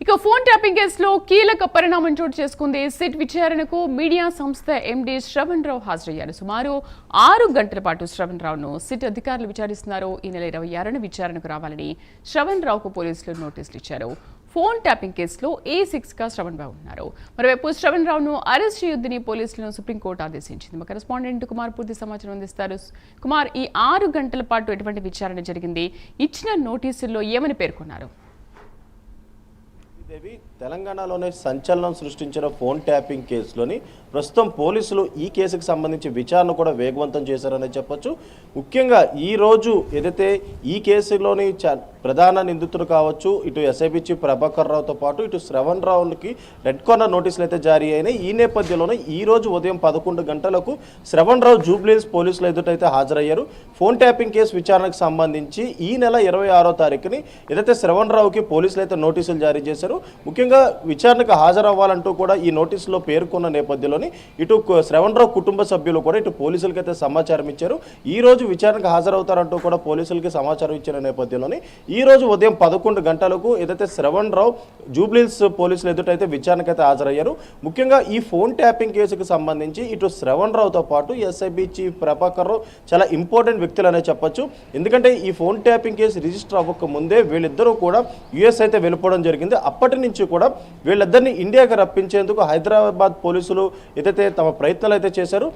ఇక phone tapping కేసులో కీలక పరిణామం చోటు చేసుకుంది. సిట్ విచారణకు మీడియా సంస్థ ఎండీ శ్రవణ్ రావు హాజరయ్యారు. సుమారు 6 గంటల పాటు శ్రవణ్ రావును సిట్ అధికారులు విచారిస్తున్నారు. ఈ నెల 26న విచారణకు రావాలని శ్రవణ్ రావుకు పోలీసులు నోటీసులు ఇచ్చారు. ఫోన్ ట్యాపింగ్ కేసులో A6గా శ్రవణ్ రావు ఉన్నారు. మరోవైపు శ్రవణ్ రావును అరెస్ట్ చేయొద్దని పోలీసులను సుప్రీంకోర్టు ఆదేశించింది. మా కరెస్పాండెంట్ కుమార్ పూర్తి సమాచారం అందిస్తారు. కుమార్, ఈ 6 గంటల పాటు ఎటువంటి విచారణ జరిగింది? ఇచ్చిన నోటీసుల్లో ఏమని పేర్కొన్నారు? దేవి, తెలంగాణలోనే సంచలనం సృష్టించిన ఫోన్ ట్యాపింగ్ కేసులోని ప్రస్తుతం పోలీసులు ఈ కేసుకు సంబంధించి విచారణ కూడా వేగవంతం చేశారని చెప్పొచ్చు. ముఖ్యంగా ఈరోజు ఏదైతే ఈ కేసులోని ప్రధాన నిందితుడు కావచ్చు, ఇటు ఎస్ఐబి చీఫ్ ప్రభాకర్ రావుతో పాటు ఇటు శ్రవణ్ రావుకి రెడ్ కార్నర్ నోటీసులు అయితే జారీ అయినాయి. ఈ నేపథ్యంలోనే ఈ రోజు ఉదయం 11 గంటలకు శ్రవణ్ రావు జూబ్లీహిల్స్ పోలీసుల ఎదుటైతే హాజరయ్యారు. ఫోన్ ట్యాపింగ్ కేసు విచారణకు సంబంధించి ఈ నెల 26వ తారీఖుని ఏదైతే శ్రవణ్ రావుకి పోలీసులు అయితే నోటీసులు జారీ చేశారు. ముఖ్యంగా విచారణకు హాజరవ్వాలంటూ కూడా ఈ నోటీసులో పేర్కొన్న నేపథ్యంలోని ఇటు శ్రవణ్ రావు కుటుంబ సభ్యులు కూడా ఇటు పోలీసులకి అయితే సమాచారం ఇచ్చారు. ఈ రోజు విచారణకు హాజరవుతారంటూ కూడా పోలీసులకి సమాచారం ఇచ్చిన నేపథ్యంలోని ఈ రోజు ఉదయం 11 గంటలకు ఏదైతే శ్రవణ్ రావు జూబ్లీహిల్స్ పోలీసులు ఎదుటైతే విచారణకు అయితే హాజరయ్యారు. ముఖ్యంగా ఈ ఫోన్ ట్యాపింగ్ కేసుకు సంబంధించి ఇటు శ్రవణ్ రావుతో పాటు ఎస్ఐబి చీఫ్ ప్రభాకర్ రావు చాలా ఇంపార్టెంట్ వ్యక్తులు అనే చెప్పొచ్చు. ఎందుకంటే ఈ ఫోన్ ట్యాపింగ్ కేసు రిజిస్టర్ అవ్వక ముందే వీళ్ళిద్దరూ కూడా యుఎస్ అయితే వెళ్ళిపోవడం జరిగింది. అప్పటి నుంచి కూడా వీళ్ళిద్దరిని ఇండియాకి రప్పించేందుకు హైదరాబాద్ పోలీసులు ఏదైతే తమ ప్రయత్నాలు అయితే చేశారు.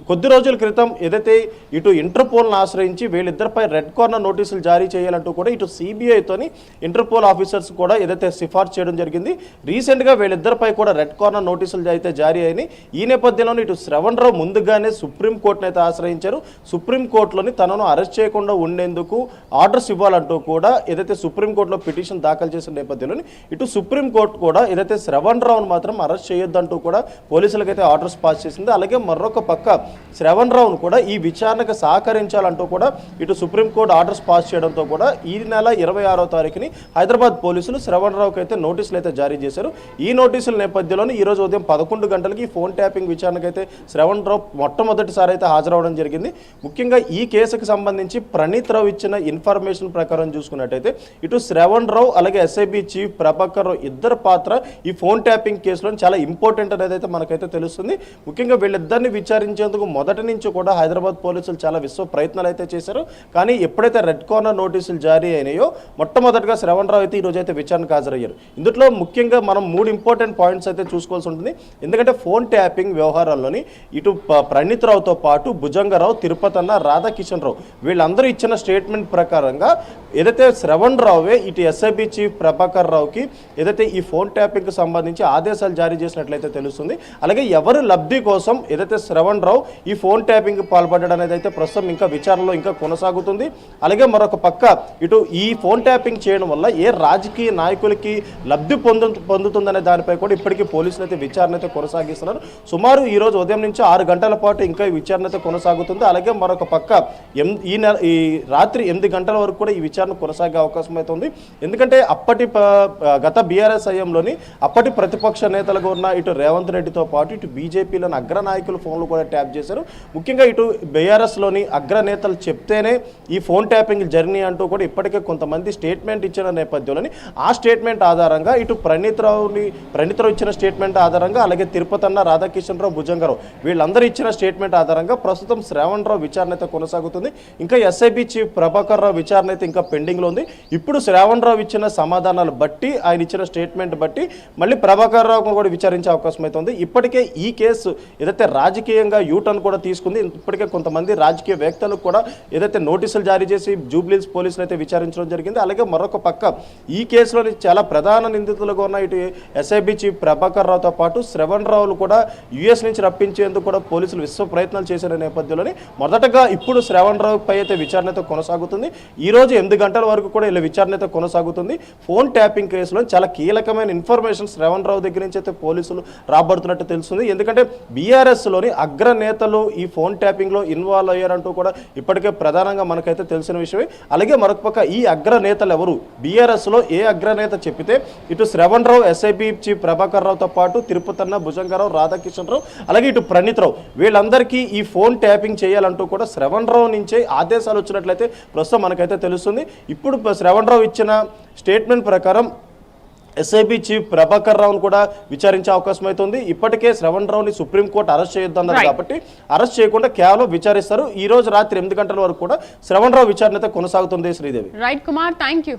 కొద్ది రోజుల క్రితం ఏదైతే ఇటు ఇంటర్పోల్ను ఆశ్రయించి వీళ్ళిద్దరిపై రెడ్ కార్నర్ నోటీసులు జారీ చేయాలంటూ కూడా ఇటు సిబిఐతోని ఇంటర్పోల్ ఆఫీసర్స్ కూడా ఏదైతే సిఫార్సు చేయడం జరిగింది. రీసెంట్గా వీళ్ళిద్దరిపై కూడా రెడ్ కార్నర్ నోటీసులు అయితే జారీ అయినాయి. ఈ నేపథ్యంలోనే ఇటు శ్రవణ్ రావు ముందుగానే సుప్రీంకోర్టును అయితే ఆశ్రయించారు. సుప్రీంకోర్టులోని తనను అరెస్ట్ చేయకుండా ఉండేందుకు ఆర్డర్స్ ఇవ్వాలంటూ కూడా ఏదైతే సుప్రీంకోర్టులో పిటిషన్ దాఖలు చేసిన నేపథ్యంలోని ఇటు సుప్రీంకోర్టు కూడా ఏదైతే శ్రవణ్ రావును మాత్రం అరెస్ట్ చేయొద్దంటూ కూడా పోలీసులకైతే ఆర్డర్స్ పాస్ చేసింది. అలాగే మరొక పక్క శ్రవణ్ రావును కూడా ఈ విచారణకు సహకరించాలంటూ కూడా ఇటు సుప్రీంకోర్టు ఆర్డర్స్ పాస్ చేయడంతో కూడా ఈ నెల 26వ తారీఖుని హైదరాబాద్ పోలీసులు శ్రవణ్ రావుకి అయితే నోటీసులు అయితే జారీ చేశారు. ఈ నోటీసుల నేపథ్యంలోనే ఈ రోజు ఉదయం 11 గంటలకి ఫోన్ ట్యాపింగ్ విచారణకైతే శ్రవణ్ రావు మొట్టమొదటిసారి అయితే హాజరవడం జరిగింది. ముఖ్యంగా ఈ కేసుకు సంబంధించి ప్రణీత్ రావు ఇచ్చిన ఇన్ఫర్మేషన్ ప్రకారం చూసుకున్నట్టయితే ఇటు శ్రవణ్ రావు అలాగే ఎస్ఐబి చీఫ్ ప్రభాకర్ రావు ఇద్దరు పాత్ర ఈ ఫోన్ ట్యాపింగ్ కేసులో చాలా ఇంపార్టెంట్ అనేది అయితే మనకైతే తెలుస్తుంది. ముఖ్యంగా వీళ్ళిద్దరిని విచారించేందుకు మొదటి నుంచి కూడా హైదరాబాద్ పోలీసులు చాలా విశ్వ ప్రయత్నాలు అయితే చేశారు. కానీ ఎప్పుడైతే రెడ్ కార్నర్ నోటీసులు జారీ అయినాయో మొట్టమొదటిగా శ్రవణ్ రావు అయితే ఈ రోజు అయితే విచారణకు హాజరయ్యారు. ఇందులో ముఖ్యంగా మనం 3 ఇంపార్టెంట్ పాయింట్స్ అయితే చూసుకోవాల్సి ఉంటుంది. ఎందుకంటే ఫోన్ ట్యాపింగ్ వ్యవహారాల్లోని ఇటు ప్రణీత్ రావుతో పాటు భుజంగరావు, తిరుపతన్న, రాధాకిషన్ రావు వీళ్ళందరూ ఇచ్చిన స్టేట్మెంట్ ప్రకారంగా ఏదైతే శ్రవణ్ రావే ఇటు ఎస్ఐబి చీఫ్ ప్రభాకర్ రావుకి ఏదైతే ఈ ఫోన్ ట్యాపింగ్కి సంబంధించి ఆదేశాలు జారీ చేసినట్లయితే తెలుస్తుంది. అలాగే ఎవరు లబ్ధి కోసం ఏదైతే శ్రవణ్ రావు ఈ ఫోన్ ట్యాపింగ్ పాల్పడ్డాడు అనేది అయితే ప్రస్తుతం ఇంకా విచారణలో ఇంకా కొనసాగుతుంది. అలాగే మరొక పక్క ఇటు ఈ ఫోన్ ట్యాపింగ్ చేయడం వల్ల ఏ రాజకీయ నాయకులకి లబ్ధి పొందుతుందనే దానిపై కూడా ఇప్పటికీ పోలీసులు అయితే విచారణ అయితే కొనసాగిస్తున్నారు. సుమారు ఈ రోజు ఉదయం నుంచి 6 గంటల పాటు ఇంకా ఈ విచారణ అయితే కొనసాగుతుంది. అలాగే మరొక పక్క ఈ రాత్రి 8 గంటల వరకు కూడా ఈ విచారణ కొనసాగే అవకాశం అయితే ఉంది. ఎందుకంటే గత బీఆర్ఎస్ హయాంలోని అప్పటి ప్రతిపక్ష నేతలుగా ఉన్న ఇటు రేవంత్ రెడ్డితో పాటు ఇటు బీజేపీలోని అగ్రనాయకుల ఫోన్లు కూడా ట్యాప్ చేశారు. ముఖ్యంగా ఇటు బీఆర్ఎస్లోని అగ్రనేతలు చెప్తేనే ఈ ఫోన్ ట్యాపింగ్ జర్నీ అంటూ కూడా ఇప్పటికే కొంతమంది స్టేట్మెంట్ ఇచ్చిన నేపథ్యంలోని ఆ స్టేట్మెంట్ ఆధారంగా ఇటు ప్రణీత్ రావు ఇచ్చిన స్టేట్మెంట్ ఆధారంగా అలాగే తిరుపతన్న, రాధాకిషన్ రావు, భుజంగరావు వీళ్ళందరూ ఇచ్చిన స్టేట్మెంట్ ఆధారంగా ప్రస్తుతం శ్రవణ్ రావు విచారణ అయితే కొనసాగుతుంది. ఇంకా ఎస్ఐబి చీఫ్ ప్రభాకర్ రావు విచారణ అయితే ఇంకా పెండింగ్లో ఉంది. ఇప్పుడు శ్రవణ్ రావు ఇచ్చిన సమాధానాలు బట్టి ఆయన ఇచ్చిన స్టేట్మెంట్ బట్టి మళ్ళీ ప్రభాకర్ రావు కూడా విచారించే అవకాశం అయితే ఉంది. ఇప్పటికే ఈ కేసు ఏదైతే రాజకీయంగా యూటర్న్ కూడా తీసుకుంది. ఇప్పటికే కొంతమంది రాజకీయ వ్యక్తులకు కూడా ఏదైతే నోటీసులు జారీ చేసి జూబ్లీహిల్స్ పోలీసులు అయితే విచారించడం జరిగింది. అలాగే మరొక పక్క ఈ కేసులోని చాలా ప్రధాన నిందితులుగా ఉన్న ఇటు ఎస్ఐబి చీఫ్ ప్రభాకర్ రావుతో పాటు శ్రవణ్ రావులు కూడా యుఎస్ నుంచి రప్పించేందుకు కూడా పోలీసులు విశ్వ ప్రయత్నాలు చేసిన నేపథ్యంలోని మొదటగా ఇప్పుడు శ్రవణ్ రావుపై అయితే విచారణ అయితే కొనసాగుతుంది. ఈ రోజు 8 గంటల వరకు కూడా ఇలా విచారణ అయితే కొనసాగుతుంది. ఫోన్ ట్యాపింగ్ కేసులో చాలా కీలకమైన ఇన్ఫర్మేషన్ శ్రవణ్ రావు దగ్గర నుంచి అయితే పోలీసులు రాబడుతున్నట్టు తెలుస్తుంది. ఎందుకంటే బీఆర్ఎస్లోని అగ్రనేతలు ఈ ఫోన్ ట్యాపింగ్లో ఇన్వాల్వ్ అయ్యారంటూ కూడా ఇప్పటికే ప్రధానంగా మనకైతే తెలిసిన విషయమే. అలాగే మరొక పక్క ఈ అగ్రనేతలు ఎవరు, బీఆర్ఎస్లో ఏ అగ్రనేత చెప్పితే ఇటు శ్రవణ్ రావు, ఎస్ఐబి చీఫ్ ప్రభాకర్ రావుతో పాటు తిరుపతన్న, భుజంగరావు, రాధాకిషన్ రావు అలాగే ఇటు ప్రణీత్ రావు వీళ్ళందరికీ ఈ ఫోన్ ట్యాపింగ్ చేయాలంటూ కూడా శ్రవణ్ రావు నుంచే ఆదేశాలు వచ్చినట్లయితే ప్రస్తుతం మనకైతే తెలుస్తుంది. ఇప్పుడు శ్రవణ్ రావు ఇచ్చిన స్టేట్మెంట్ ప్రకారం ఎస్ఐబి చీఫ్ ప్రభాకర్ రావును కూడా విచారించే అవకాశం అవుతుంది. ఇప్పటికే శ్రవణ్ రావుని సుప్రీంకోర్టు అరెస్ట్ చేయొద్దన్నారు కాబట్టి అరెస్ట్ చేయకుండా కేవలం విచారిస్తారు. ఈ రోజు రాత్రి 8 గంటల వరకు కూడా శ్రవణ్ రావు విచారణ అయితే కొనసాగుతుంది. Sridevi. Right Kumar, thank you.